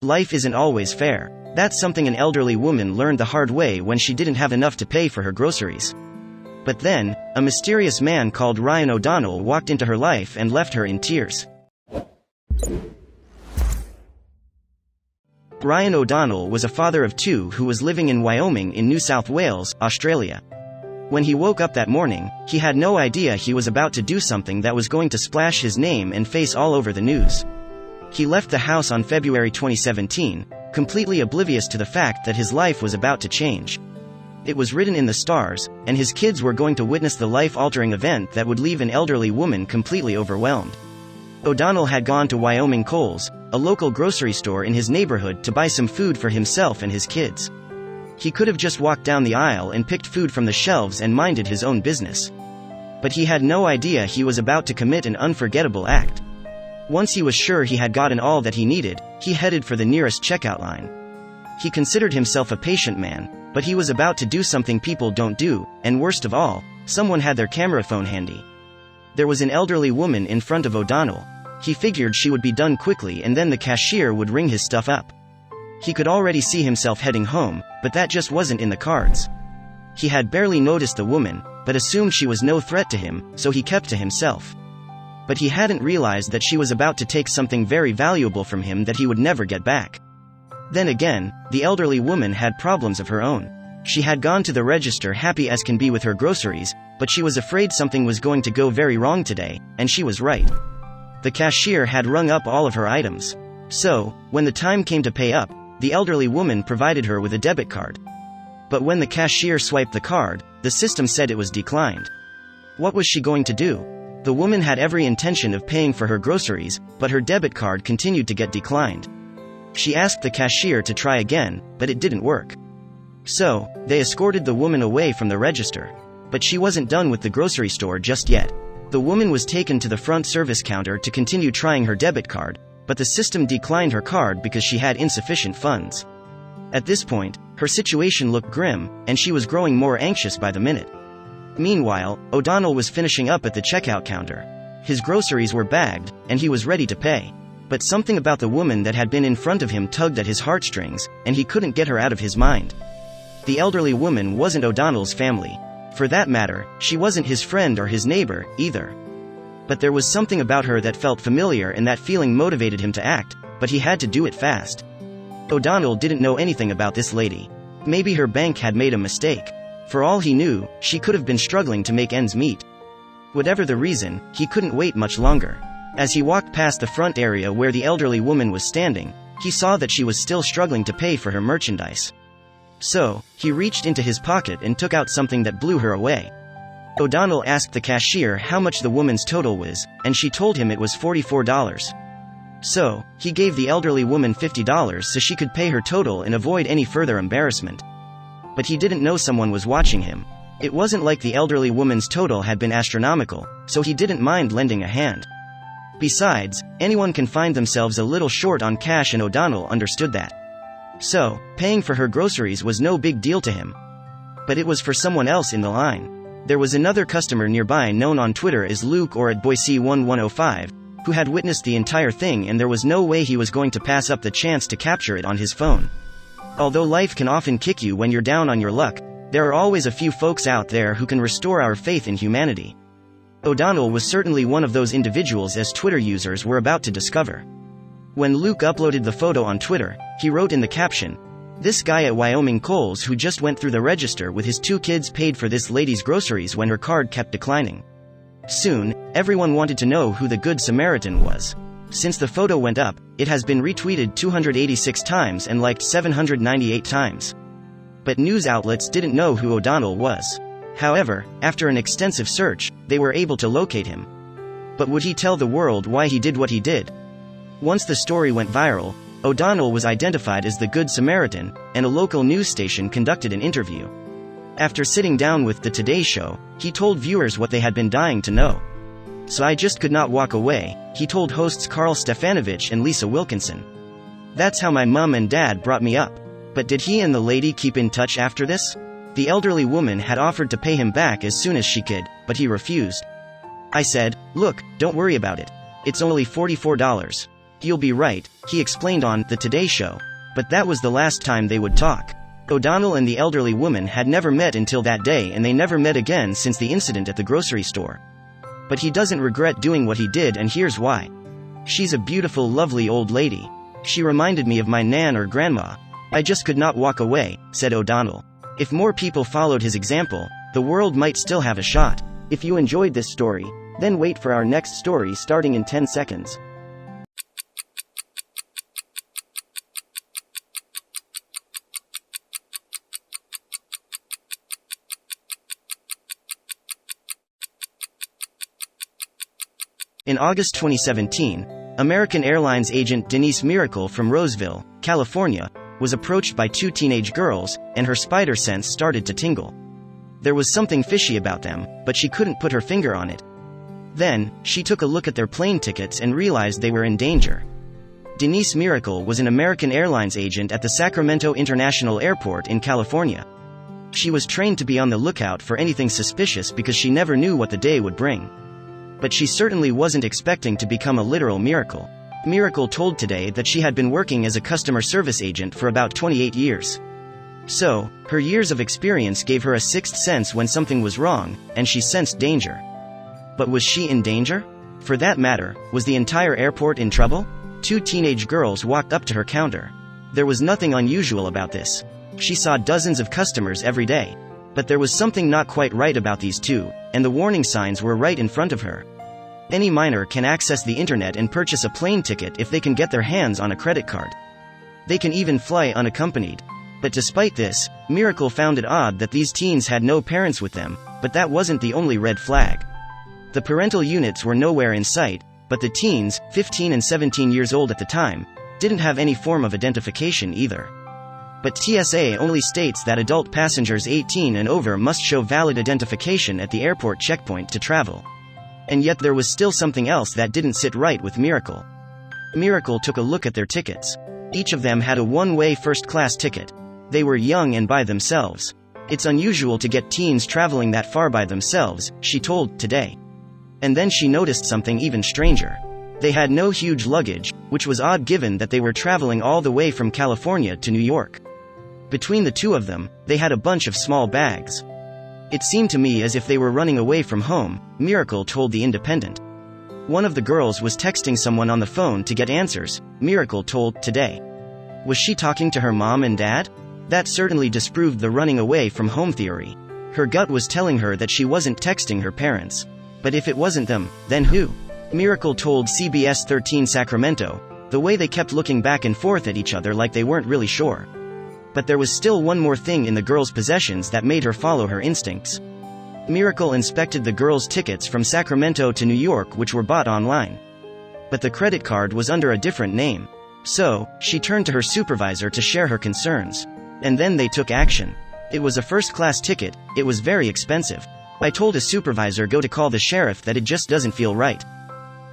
Life isn't always fair. That's something an elderly woman learned the hard way when she didn't have enough to pay for her groceries. But then, a mysterious man called Ryan O'Donnell walked into her life and left her in tears. Ryan O'Donnell was a father of two who was living in Wyoming in New South Wales, Australia. When he woke up that morning, he had no idea he was about to do something that was going to splash his name and face all over the news. He left the house on February 2017, completely oblivious to the fact that his life was about to change. It was written in the stars, and his kids were going to witness the life-altering event that would leave an elderly woman completely overwhelmed. O'Donnell had gone to Wyoming Kohl's, a local grocery store in his neighborhood, to buy some food for himself and his kids. He could have just walked down the aisle and picked food from the shelves and minded his own business. But he had no idea he was about to commit an unforgettable act. Once he was sure he had gotten all that he needed, he headed for the nearest checkout line. He considered himself a patient man, but he was about to do something people don't do, and worst of all, someone had their camera phone handy. There was an elderly woman in front of O'Donnell. He figured she would be done quickly and then the cashier would ring his stuff up. He could already see himself heading home, but that just wasn't in the cards. He had barely noticed the woman, but assumed she was no threat to him, so he kept to himself. But he hadn't realized that she was about to take something very valuable from him that he would never get back. Then again, the elderly woman had problems of her own. She had gone to the register happy as can be with her groceries, but she was afraid something was going to go very wrong today, and she was right. The cashier had rung up all of her items. So, when the time came to pay up, the elderly woman provided her with a debit card. But when the cashier swiped the card, the system said it was declined. What was she going to do? The woman had every intention of paying for her groceries, but her debit card continued to get declined. She asked the cashier to try again, but it didn't work. So, they escorted the woman away from the register. But she wasn't done with the grocery store just yet. The woman was taken to the front service counter to continue trying her debit card, but the system declined her card because she had insufficient funds. At this point, her situation looked grim, and she was growing more anxious by the minute. Meanwhile, O'Donnell was finishing up at the checkout counter. His groceries were bagged, and he was ready to pay. But something about the woman that had been in front of him tugged at his heartstrings, and he couldn't get her out of his mind. The elderly woman wasn't O'Donnell's family. For that matter, she wasn't his friend or his neighbor, either. But there was something about her that felt familiar, and that feeling motivated him to act, but he had to do it fast. O'Donnell didn't know anything about this lady. Maybe her bank had made a mistake. For all he knew, she could have been struggling to make ends meet. Whatever the reason, he couldn't wait much longer. As he walked past the front area where the elderly woman was standing, he saw that she was still struggling to pay for her merchandise. So, he reached into his pocket and took out something that blew her away. O'Donnell asked the cashier how much the woman's total was, and she told him it was $44. So, he gave the elderly woman $50 so she could pay her total and avoid any further embarrassment. But he didn't know someone was watching him. It wasn't like the elderly woman's total had been astronomical, so he didn't mind lending a hand. Besides, anyone can find themselves a little short on cash, and O'Donnell understood that. So, paying for her groceries was no big deal to him. But it was for someone else in the line. There was another customer nearby known on Twitter as Luke or @Boise1105, who had witnessed the entire thing, and there was no way he was going to pass up the chance to capture it on his phone. Although life can often kick you when you're down on your luck, there are always a few folks out there who can restore our faith in humanity. O'Donnell was certainly one of those individuals, as Twitter users were about to discover. When Luke uploaded the photo on Twitter, he wrote in the caption, "This guy at Wyoming Kohl's who just went through the register with his 2 kids paid for this lady's groceries when her card kept declining." Soon, everyone wanted to know who the Good Samaritan was. Since the photo went up, it has been retweeted 286 times and liked 798 times. But news outlets didn't know who O'Donnell was. However, after an extensive search, they were able to locate him. But would he tell the world why he did what he did? Once the story went viral, O'Donnell was identified as the Good Samaritan, and a local news station conducted an interview. After sitting down with the Today Show, he told viewers what they had been dying to know. "So I just could not walk away," he told hosts Carl Stefanovich and Lisa Wilkinson. "That's how my mom and dad brought me up." But did he and the lady keep in touch after this? The elderly woman had offered to pay him back as soon as she could, but he refused. "I said, look, don't worry about it. It's only $44. You'll be right, he explained on The Today Show. But that was the last time they would talk. O'Donnell and the elderly woman had never met until that day, and they never met again since the incident at the grocery store. But he doesn't regret doing what he did, and here's why. She's a beautiful, lovely old lady. She reminded me of my nan or grandma. I just could not walk away, said O'Donnell. If more people followed his example, the world might still have a shot. If you enjoyed this story, then wait for our next story starting in 10 seconds. In August 2017, American Airlines agent Denise Miracle from Roseville, California, was approached by two teenage girls, and her spider sense started to tingle. There was something fishy about them, but she couldn't put her finger on it. Then, she took a look at their plane tickets and realized they were in danger. Denise Miracle was an American Airlines agent at the Sacramento International Airport in California. She was trained to be on the lookout for anything suspicious because she never knew what the day would bring. But she certainly wasn't expecting to become a literal miracle. Miracle told Today that she had been working as a customer service agent for about 28 years. So, her years of experience gave her a sixth sense when something was wrong, and she sensed danger. But was she in danger? For that matter, was the entire airport in trouble? Two teenage girls walked up to her counter. There was nothing unusual about this. She saw dozens of customers every day. But there was something not quite right about these two, and the warning signs were right in front of her. Any minor can access the internet and purchase a plane ticket if they can get their hands on a credit card. They can even fly unaccompanied. But despite this, Miracle found it odd that these teens had no parents with them, but that wasn't the only red flag. The parental units were nowhere in sight, but the teens, 15 and 17 years old at the time, didn't have any form of identification either. But TSA only states that adult passengers 18 and over must show valid identification at the airport checkpoint to travel. And yet there was still something else that didn't sit right with Miracle. Miracle took a look at their tickets. Each of them had a one-way first-class ticket. They were young and by themselves. It's unusual to get teens traveling that far by themselves, she told Today. And then she noticed something even stranger. They had no huge luggage, which was odd given that they were traveling all the way from California to New York. Between the two of them, they had a bunch of small bags. It seemed to me as if they were running away from home, Miracle told The Independent. One of the girls was texting someone on the phone to get answers, Miracle told Today. Was she talking to her mom and dad? That certainly disproved the running away from home theory. Her gut was telling her that she wasn't texting her parents. But if it wasn't them, then who? Miracle told CBS 13 Sacramento, the way they kept looking back and forth at each other like they weren't really sure. But there was still one more thing in the girl's possessions that made her follow her instincts. Miracle inspected the girl's tickets from Sacramento to New York, which were bought online. But the credit card was under a different name. So, she turned to her supervisor to share her concerns. And then they took action. It was a first-class ticket, it was very expensive. I told a supervisor to call the sheriff that it just doesn't feel right.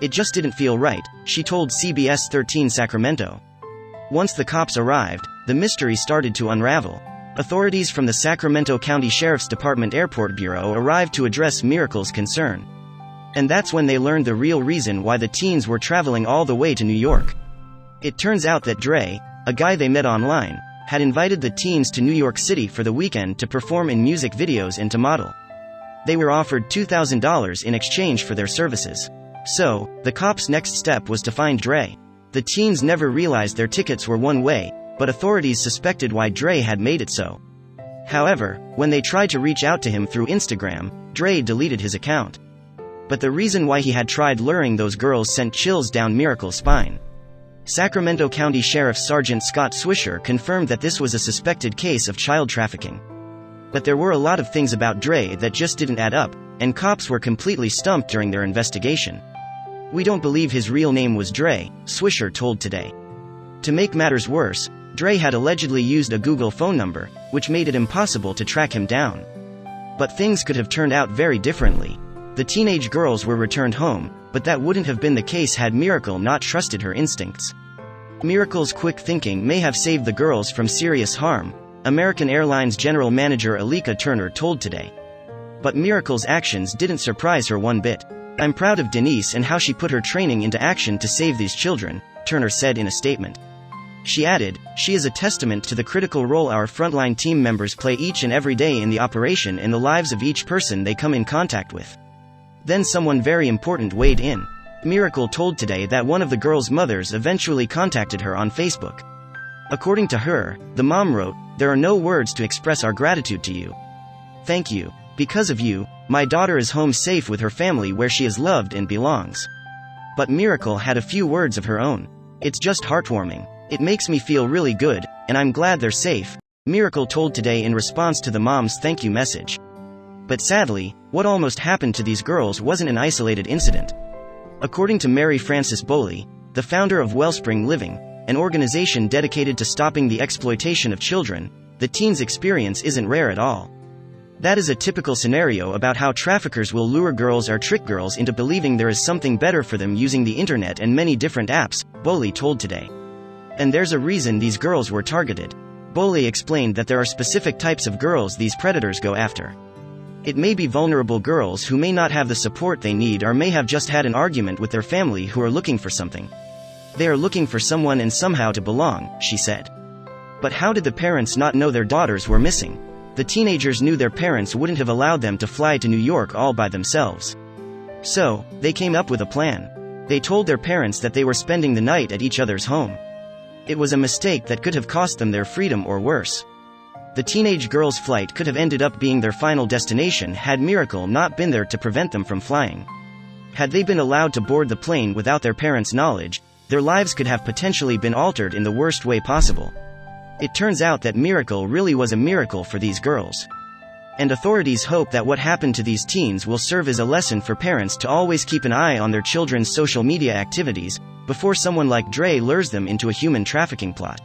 It just didn't feel right, she told CBS 13 Sacramento. Once the cops arrived, the mystery started to unravel. Authorities from the Sacramento County Sheriff's Department Airport Bureau arrived to address Miracle's concern. And that's when they learned the real reason why the teens were traveling all the way to New York. It turns out that Dre, a guy they met online, had invited the teens to New York City for the weekend to perform in music videos and to model. They were offered $2,000 in exchange for their services. So, the cops' next step was to find Dre. The teens never realized their tickets were one way, but authorities suspected why Dre had made it so. However, when they tried to reach out to him through Instagram, Dre deleted his account. But the reason why he had tried luring those girls sent chills down Miracle's spine. Sacramento County Sheriff Sergeant Scott Swisher confirmed that this was a suspected case of child trafficking. But there were a lot of things about Dre that just didn't add up, and cops were completely stumped during their investigation. We don't believe his real name was Dre, Swisher told Today. To make matters worse, Dre had allegedly used a Google phone number, which made it impossible to track him down. But things could have turned out very differently. The teenage girls were returned home, but that wouldn't have been the case had Miracle not trusted her instincts. Miracle's quick thinking may have saved the girls from serious harm, American Airlines General Manager Alika Turner told Today. But Miracle's actions didn't surprise her one bit. I'm proud of Denise and how she put her training into action to save these children, Turner said in a statement. She added, "She is a testament to the critical role our frontline team members play each and every day in the operation and the lives of each person they come in contact with." Then someone very important weighed in. Miracle told Today that one of the girl's mothers eventually contacted her on Facebook. According to her, the mom wrote, "There are no words to express our gratitude to you. Thank you. Because of you, my daughter is home safe with her family where she is loved and belongs." But Miracle had a few words of her own. "It's just heartwarming. It makes me feel really good, and I'm glad they're safe," Miracle told Today in response to the mom's thank you message. But sadly, what almost happened to these girls wasn't an isolated incident. According to Mary Frances Boley, the founder of Wellspring Living, an organization dedicated to stopping the exploitation of children, the teens' experience isn't rare at all. That is a typical scenario about how traffickers will lure girls or trick girls into believing there is something better for them using the internet and many different apps, Boley told Today. And there's a reason these girls were targeted. Boley explained that there are specific types of girls these predators go after. It may be vulnerable girls who may not have the support they need or may have just had an argument with their family who are looking for something. They are looking for someone and somehow to belong, she said. But how did the parents not know their daughters were missing? The teenagers knew their parents wouldn't have allowed them to fly to New York all by themselves. So, they came up with a plan. They told their parents that they were spending the night at each other's home. It was a mistake that could have cost them their freedom or worse. The teenage girls' flight could have ended up being their final destination had Miracle not been there to prevent them from flying. Had they been allowed to board the plane without their parents' knowledge, their lives could have potentially been altered in the worst way possible. It turns out that Miracle really was a miracle for these girls. And authorities hope that what happened to these teens will serve as a lesson for parents to always keep an eye on their children's social media activities, before someone like Dre lures them into a human trafficking plot.